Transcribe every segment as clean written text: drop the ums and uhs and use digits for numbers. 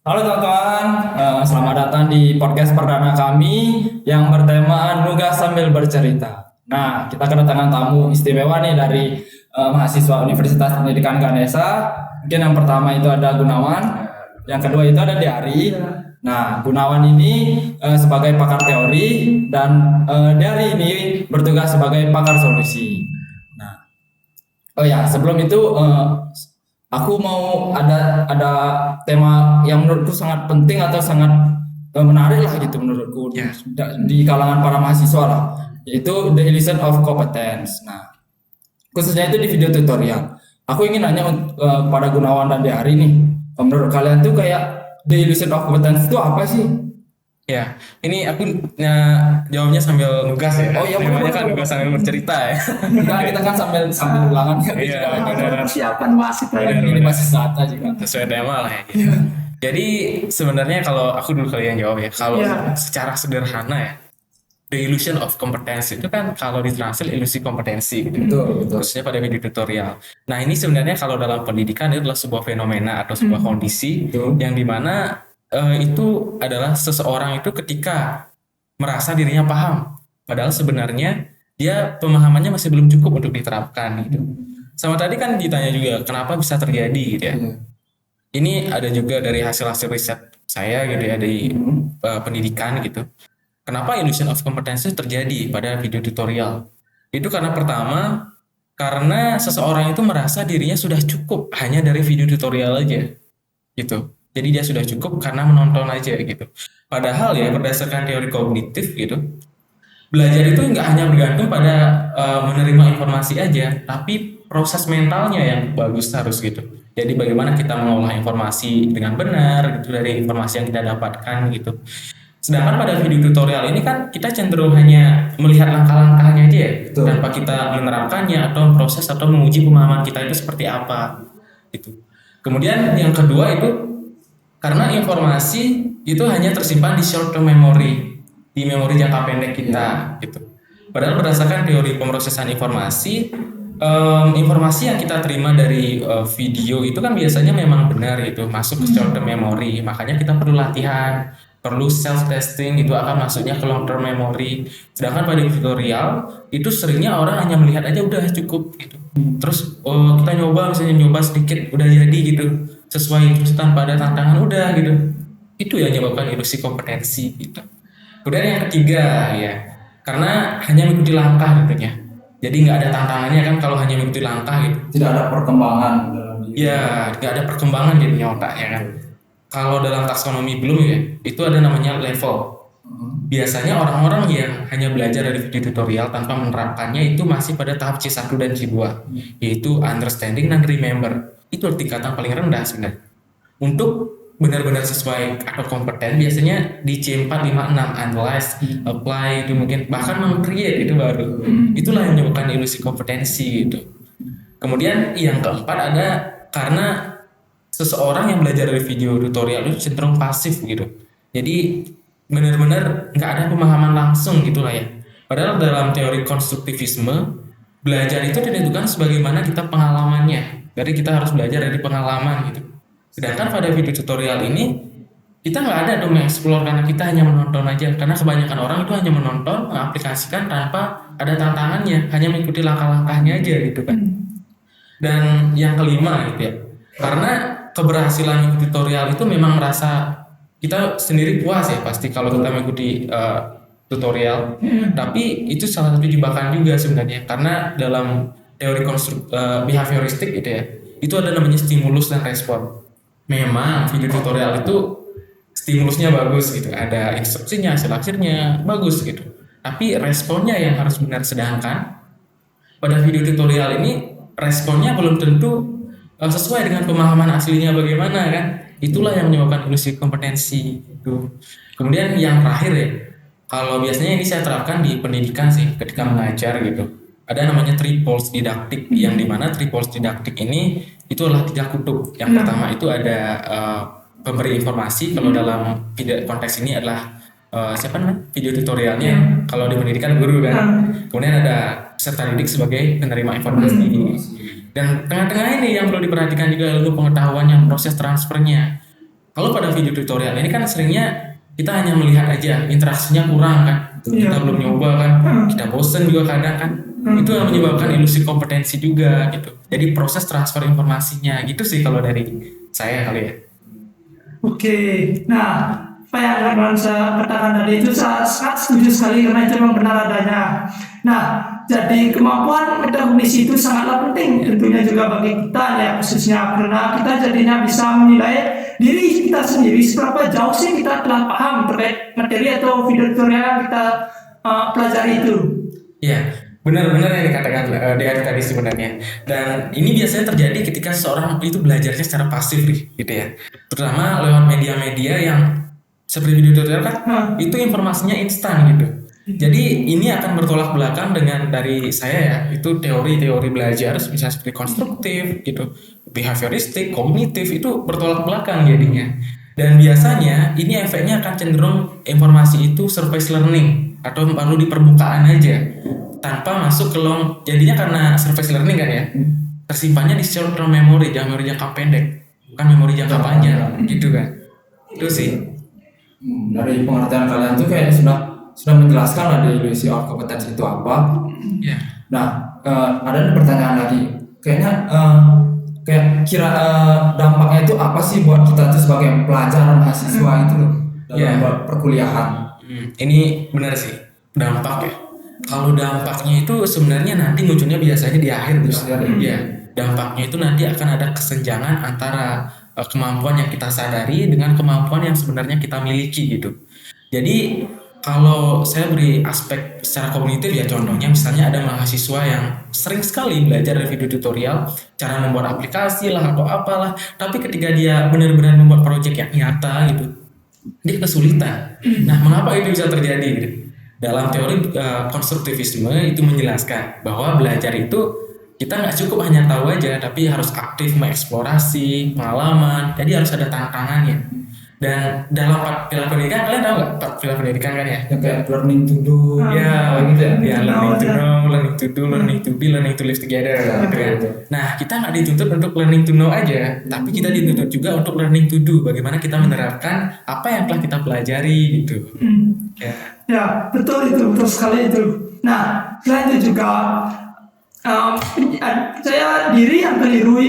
Halo teman-teman, selamat datang di podcast perdana kami yang bertema Nugas Sambil Bercerita. Nah, kita kedatangan tamu istimewa nih dari mahasiswa Universitas Pendidikan Ganesha. Mungkin yang pertama itu ada Gunawan, yang kedua itu ada Diari. Nah, Gunawan ini sebagai pakar teori dan Diari ini bertugas sebagai pakar solusi. Nah, oh ya, sebelum itu aku mau ada tema yang menurutku sangat penting atau sangat menarik lah gitu menurutku di kalangan para mahasiswa lah, yaitu the illusion of competence. Nah, khususnya itu di video tutorial. Aku ingin nanya pada Gunawan dan Dehari nih, menurut kalian tuh kayak the illusion of competence itu apa sih? Ya, ini aku jawabnya sambil nugas ya. Oh iya, Namanya kan boleh. nugas sambil bercerita ya. Nah, kita kan sambil ulangan kan Iya, juga. benar. Persiapan wasit Benar, lagi. Ini benar. masih saatnya juga. Sesuai tema lah ya. Jadi sebenarnya kalau aku dulu kali yang jawab ya, kalau Iya. secara sederhana ya, the illusion of competence itu kan kalau ditranslate ilusi kompetensi gitu. Betul, betul. Khususnya pada video tutorial. Nah ini sebenarnya kalau dalam pendidikan itu adalah sebuah fenomena atau sebuah kondisi Betul. yang dimana itu adalah seseorang itu ketika merasa dirinya paham, padahal sebenarnya dia pemahamannya masih belum cukup untuk diterapkan gitu. Sama tadi kan ditanya juga kenapa bisa terjadi gitu ya. Iya. Ini ada juga dari hasil-hasil riset saya gitu ya di pendidikan gitu. Kenapa illusion of competence itu terjadi pada video tutorial? Itu karena pertama, karena seseorang itu merasa dirinya sudah cukup hanya dari video tutorial aja gitu. Jadi dia sudah cukup karena menonton aja gitu. Padahal ya berdasarkan teori kognitif gitu, belajar itu nggak hanya bergantung pada menerima informasi aja, tapi proses mentalnya yang bagus harus gitu. Jadi bagaimana kita mengolah informasi dengan benar gitu dari informasi yang kita dapatkan gitu. Sedangkan pada video tutorial ini kan kita cenderung hanya melihat langkah-langkahnya aja ya, Betul. tanpa kita menerapkannya atau proses atau menguji pemahaman kita itu seperti apa gitu. Kemudian yang kedua itu karena informasi itu hanya tersimpan di short term memory, di memori jangka pendek kita gitu. Padahal berdasarkan teori pemrosesan informasi, informasi yang kita terima dari video itu kan biasanya memang benar gitu, masuk ke short term memory. Makanya kita perlu latihan, perlu self testing itu akan masuknya ke long term memory. Sedangkan pada tutorial itu seringnya orang hanya melihat aja udah cukup gitu. Terus kita nyoba sedikit udah jadi gitu, sesuai terus tanpa ada tantangan udah gitu. Itu yang menyebabkan ilusi kompetensi gitu. Kemudian yang ketiga ya, karena hanya mengikuti langkah tentunya. Jadi nggak ada tantangannya kan kalau hanya mengikuti langkah gitu. Tidak ada perkembangan dalam diri. Ya, nggak ada perkembangan jadinya otaknya kan. Kalau dalam taksonomi Bloom ya, itu ada namanya level. Biasanya orang-orang yang hanya belajar dari video tutorial tanpa menerapkannya itu masih pada tahap C1 dan C2, yaitu understanding dan remember. Itu tingkatan paling rendah sebenarnya. Untuk benar-benar sesuai atau kompeten biasanya di C4, 5, 6 analyze, apply itu mungkin bahkan meng-create itu baru. Itulah yang menyebabkan ilusi kompetensi gitu. Kemudian yang keempat ada karena seseorang yang belajar dari video tutorial itu cenderung pasif gitu. Jadi benar-benar nggak ada pemahaman langsung gitulah ya. Padahal dalam teori konstruktivisme belajar itu ditentukan sebagaimana kita pengalamannya. Jadi kita harus belajar dari pengalaman gitu. Sedangkan pada video tutorial ini kita nggak ada dong mengeksplor karena kita hanya menonton aja. Karena kebanyakan orang itu hanya menonton, mengaplikasikan tanpa ada tantangannya, hanya mengikuti langkah-langkahnya aja gitu kan. Dan yang kelima gitu ya, karena keberhasilan mengikuti tutorial itu memang merasa kita sendiri puas ya pasti kalau kita mengikuti tutorial. Tapi itu salah satu jebakan juga sebenarnya karena dalam teori behavioristik gitu ya, itu ada namanya stimulus dan respon. Memang video tutorial itu stimulusnya bagus gitu, ada instruksinya, hasil akhirnya bagus gitu. Tapi responnya yang harus benar, sedangkan pada video tutorial ini responnya belum tentu sesuai dengan pemahaman aslinya bagaimana kan. Itulah yang menyebabkan ilusi kompetensi itu. Kemudian yang terakhir ya, kalau biasanya ini saya terapkan di pendidikan sih ketika mengajar gitu. Ada namanya triples didaktik, yang dimana triples didaktik ini itu adalah 3 kutub. Yang pertama itu ada pemberi informasi, kalau dalam konteks ini adalah siapa namanya video tutorialnya, kalau di pendidikan guru kan. Kemudian ada peserta didik sebagai penerima informasi. Dan tengah-tengah ini yang perlu diperhatikan juga ilmu pengetahuan yang proses transfernya. Kalau pada video tutorial ini kan seringnya kita hanya melihat aja, interaksinya kurang kan. Kita belum nyoba kan, kita bosen juga kadang kan. Itu yang menyebabkan ilusi kompetensi juga gitu. Jadi proses transfer informasinya gitu sih kalau dari saya kali ya. Oke, nah apa yang akan saya katakan tadi itu saya sangat setuju sekali karena itu memang benar adanya. Nah, jadi kemampuan metakognisi itu sangatlah penting tentunya juga bagi kita ya khususnya karena kita jadinya bisa menilai diri kita sendiri seberapa jauh sih kita telah paham terkait materi atau video tutorial yang kita pelajari itu. Iya, benar-benar yang dikatakan DAD tadi sebenarnya. Dan ini biasanya terjadi ketika seorang itu belajarnya secara pasif gitu ya. Terutama lewat media-media yang seperti video tutorial kan, itu informasinya instan gitu. Jadi ini akan bertolak belakang dengan dari saya ya, itu teori-teori belajar misalnya seperti konstruktif gitu, behavioristik, kognitif itu bertolak belakang jadinya. Dan biasanya ini efeknya akan cenderung informasi itu surface learning atau baru di permukaan aja tanpa masuk ke long. Jadinya karena surface learning kan ya, tersimpannya di short term memory, memori jangka pendek, bukan memori jangka panjang gitu kan. Itu sih. Dari pengertian kalian tuh kayak sudah menjelaskan lah delusi of competence itu apa. Ya. Nah, ada pertanyaan lagi. Kayaknya kayak kira dampaknya itu apa sih buat kita tuh sebagai pelajar mahasiswa itu loh dalam perkuliahan. Ini benar sih dampak ya. Kalau dampaknya itu sebenarnya nanti munculnya biasanya di akhir tuh. Ya, dampaknya itu nanti akan ada kesenjangan antara kemampuan yang kita sadari dengan kemampuan yang sebenarnya kita miliki gitu. Jadi kalau saya beri aspek secara kognitif ya, contohnya misalnya ada mahasiswa yang sering sekali belajar dari video tutorial, cara membuat aplikasi lah atau apalah, tapi ketika dia benar-benar membuat proyek yang nyata gitu, dia kesulitan. Nah, mengapa itu bisa terjadi gitu? Dalam teori konstruktivisme itu menjelaskan bahwa belajar itu kita nggak cukup hanya tahu aja, tapi harus aktif mengeksplorasi pengalaman, jadi harus ada tantangannya. Dan dalam 4 pilar pendidikan, kalian tahu nggak 4 pilar pendidikan kan ya? Yang kayak learning to do, gitu ya, learning to know, learning to do, learning to be, learning to live together gitu kan. Nah, kita nggak dituntut untuk learning to know aja, tapi kita dituntut juga untuk learning to do, bagaimana kita menerapkan apa yang telah kita pelajari gitu. Ya, betul sekali itu. Nah, selain itu juga saya diri yang keliru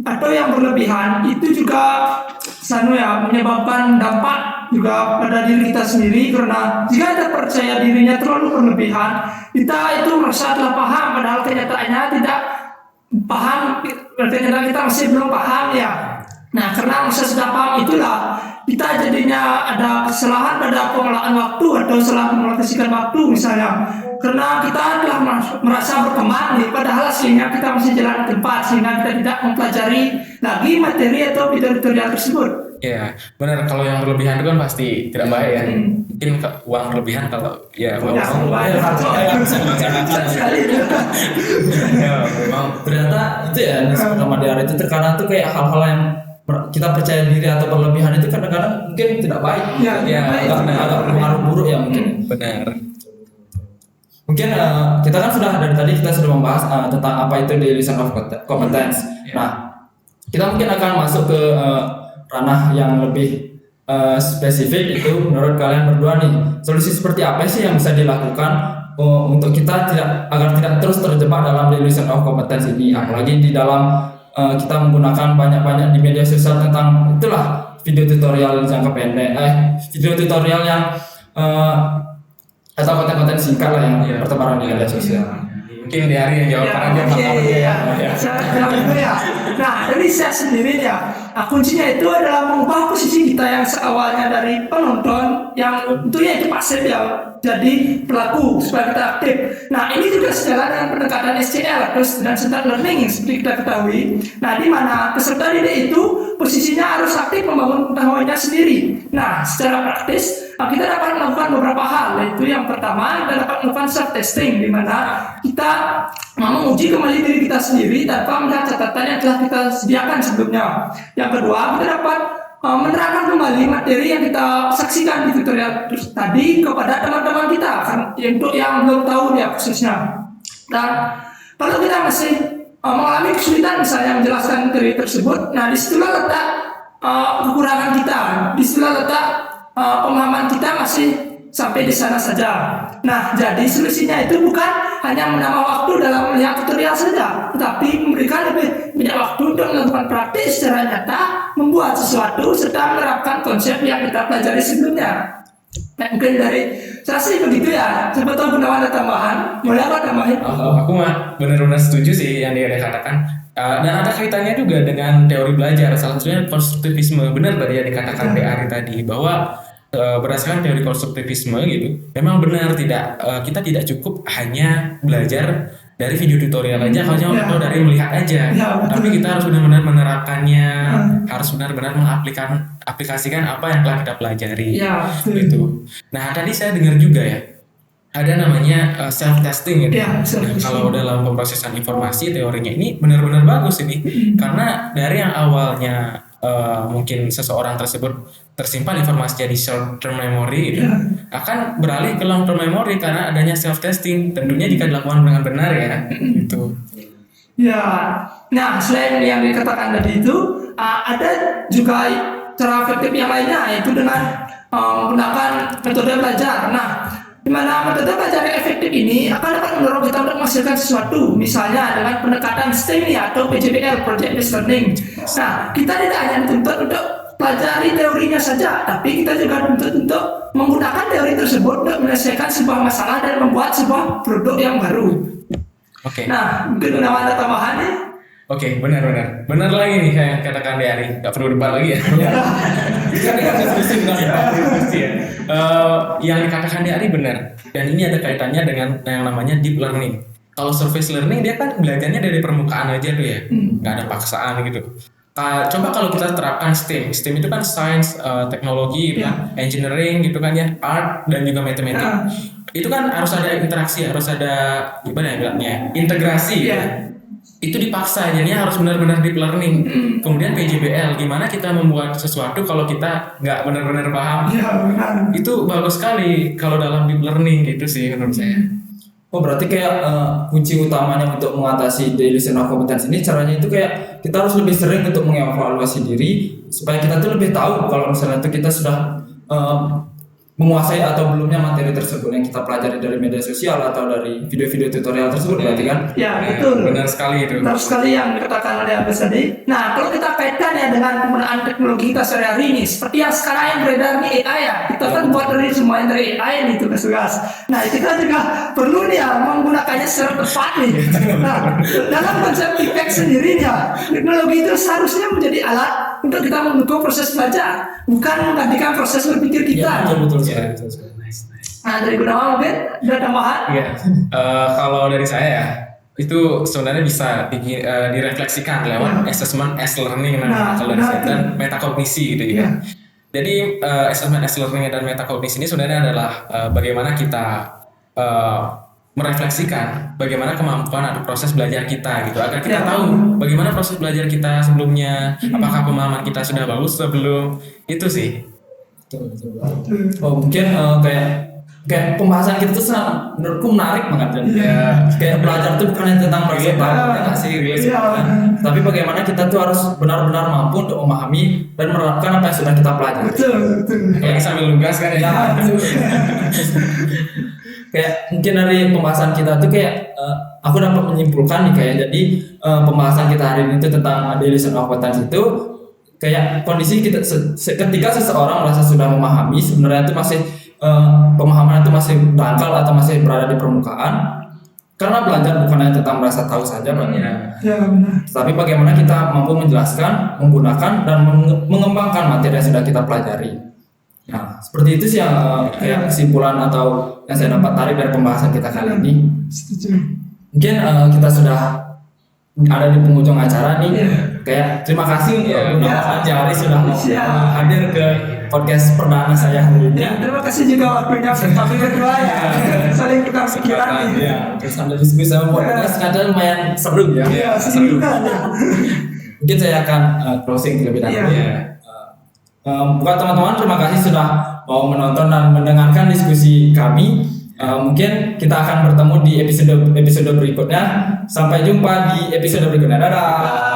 atau yang berlebihan itu juga menyebabkan dampak juga pada diri kita sendiri karena jika kita percaya dirinya terlalu berlebihan, kita itu merasa telah paham padahal kenyataannya tidak paham, ternyata kita masih belum paham ya. Nah, karena merasa sudah paham itulah kita jadinya ada kesalahan pada pengelolaan waktu atau salah mengalokasikan waktu misalnya. Karena kita telah merasa berkembang padahal aslinya kita masih jalan di tempat sehingga kita tidak mempelajari lagi materi atau tutorial tersebut. Ya, benar. Kalau yang berlebihan itu kan pasti tidak baik ya. Mungkin uang berlebihan kalau ternyata itu ya sama diare itu terkadang tuh kayak hal-hal yang kita percaya diri atau berlebihan itu kadang-kadang mungkin tidak baik. Agak pengaruh buruk ya mungkin. Benar. Mungkin kita kan dari tadi kita sudah membahas tentang apa itu delusion of competence. Nah, kita mungkin akan masuk ke ranah yang lebih spesifik itu menurut kalian berdua nih. Solusi seperti apa sih yang bisa dilakukan untuk kita agar tidak terus terjebak dalam delusion of competence ini, apalagi di dalam kita menggunakan banyak-banyak di media sosial tentang itulah video tutorial jangka pendek, video tutorial yang atau konten-konten singkat lah yang bertebaran di media sosial. Mungkin di hari yang jawab aja ya. Nah, dari saya sendiri ya, kuncinya itu adalah mengubah posisi kita yang seawalnya dari penonton yang tentunya itu pasif ya, jadi pelaku supaya kita aktif. Nah, ini juga sejalan dengan pendekatan SCL atau student centered learning yang seperti kita ketahui. Nah, di mana peserta didik itu posisinya harus aktif membangun pengetahuannya sendiri. Nah, secara praktis kita dapat melakukan beberapa hal, yaitu yang pertama kita dapat melakukan self testing, di mana kita menguji kembali diri kita sendiri tanpa melihat catatan yang telah kita sediakan sebelumnya. Yang kedua, kita dapat menerangkan kembali materi yang kita saksikan di tutorial tadi kepada teman-teman kita, untuk yang belum tahu ya khususnya. Dan kalau kita masih mengalami kesulitan misalnya menjelaskan materi tersebut, nah disitulah letak kekurangan kita, di sela letak pemahaman kita masih sampai di sana saja. Nah, jadi solusinya itu bukan hanya menambah waktu dalam melihat tutorial saja, tetapi memberikan lebih banyak waktu untuk melakukan praktik secara nyata, membuat sesuatu, serta menerapkan konsep yang kita pelajari sebelumnya. Nah, mungkin dari saya sih begitu ya. Siapa tahu Gunawan ada tambahan? Boleh apa tambahin? Aku mah benar-benar setuju sih yang dia katakan. Dan ada kaitannya juga dengan teori belajar. Salah satunya konstruktivisme. Benar tadi yang dikatakan De Ari tadi bahwa berdasarkan teori konstruktivisme gitu, memang benar kita tidak cukup hanya belajar dari video tutorial aja atau dari melihat aja, tapi kita harus benar-benar menerapkannya, harus benar-benar mengaplikasikan apa yang telah kita pelajari, gitu. Nah, tadi saya dengar juga ya, ada namanya self testing gitu. Nah, kalau dalam pemrosesan informasi teorinya ini benar-benar bagus ini, karena dari yang awalnya mungkin seseorang tersebut tersimpan informasinya di short term memory gitu, akan beralih ke long term memory karena adanya self testing, tentunya jika dilakukan dengan benar ya, gitu. Ya, nah selain yang dikatakan tadi itu, ada juga cara efektif yang lainnya, yaitu dengan menggunakan metode belajar. Nah, di mana metode belajar yang efektif ini akan dapat mendorong kita untuk menghasilkan sesuatu, misalnya dengan pendekatan STEM atau PJBL, Project Based Learning. Nah, kita tidak hanya dituntut untuk pelajari teorinya saja, tapi kita juga dituntut untuk menggunakan teori tersebut untuk menyelesaikan sebuah masalah dan membuat sebuah produk yang baru. Oke. Nah, mungkin ada tambahan nih? Oke, benar lagi nih kayak katakan De Ari, nggak perlu debat lagi ya. Kan diskusi ya. Yang dikatakan De Ari benar, dan ini ada kaitannya dengan yang namanya deep learning. Kalau surface learning dia kan belajarnya dari permukaan aja tuh ya, nggak ada paksaan gitu. Coba kalau kita terapkan STEM itu kan science, teknologi, engineering gitu kan ya, art dan juga matematika. Itu kan harus ada interaksi, harus ada gimana ya bilangnya, integrasi ya. Itu dipaksa, jadinya harus benar-benar deep learning. Kemudian PJBL, gimana kita membuat sesuatu kalau kita nggak benar-benar paham. Itu bagus sekali kalau dalam deep learning gitu sih menurut saya. Oh, berarti kayak kunci utamanya untuk mengatasi delusion of competence ini caranya itu kayak kita harus lebih sering untuk mengevaluasi diri supaya kita tuh lebih tahu kalau misalnya itu kita sudah menguasai atau belumnya materi tersebut yang kita pelajari dari media sosial atau dari video-video tutorial tersebut, berarti kan? Ya, betul. Benar sekali itu. Benar sekali yang dikatakan oleh Abes tadi. Nah, kalau kita kaitkan ya dengan penggunaan teknologi kita sehari-hari ini, seperti yang sekarang yang beredar nih AI ya, kita kan buat dari semuanya dari AI nih tugas-tugas. Nah, kita juga perlu nih ya menggunakannya secara tepat nih. Nah, dalam konsep feedback sendiri nih ya, teknologi itu seharusnya menjadi alat untuk kita mendukung proses belajar, bukan menggantikan proses berpikir kita. Ya, betul. Nice. Nah, dari Gunawan mungkin ada tambahan? Iya. Kalau dari saya ya, itu sebenarnya bisa direfleksikan lewat assessment as learning kalau dari saya, dan metakognisi gitu ya. Jadi assessment as learning dan metakognisi ini sebenarnya adalah bagaimana kita merefleksikan bagaimana kemampuan atau proses belajar kita gitu, agar kita tahu bagaimana proses belajar kita sebelumnya, apakah pemahaman kita sudah bagus sebelum itu sih. Oh, mungkin kayak pembahasan kita tuh menurutku menarik banget kan. Kayak belajar tuh bukan hanya tentang relasi, tapi bagaimana kita tuh harus benar-benar mampu untuk memahami dan menerapkan apa yang sudah kita pelajari. Betul. Kayak sambil lugas kan ya. Kayak mungkin dari pembahasan kita tuh kayak aku dapat menyimpulkan nih kayak jadi pembahasan kita hari ini tuh tentang delusion of competence itu kayak kondisi kita ketika seseorang merasa sudah memahami, sebenarnya itu masih pemahaman itu masih dangkal atau masih berada di permukaan, karena belajar bukan hanya tentang merasa tahu saja benar. Tapi bagaimana kita mampu menjelaskan, menggunakan dan mengembangkan materi yang sudah kita pelajari. Nah, seperti itu sih yang kayak kesimpulan atau yang saya dapat tarik dari pembahasan kita kali ini. Mungkin kita sudah ada di penghujung acara nih. Kayak terima kasih Gunawan Jari sudah hadir ke podcast perdana saya hari ini. Terima kasih juga waktunya kami berdua ya. Saling tukar pikiran nih. Terus sambil diskusi sama podcast kadang lumayan seru ya. Iya, seru juga. Mungkin saya akan closing terlebih dahulu. Buat teman-teman, terima kasih sudah mau menonton dan mendengarkan diskusi kami. Mungkin kita akan bertemu di episode berikutnya. Sampai jumpa di episode berikutnya. Dadah.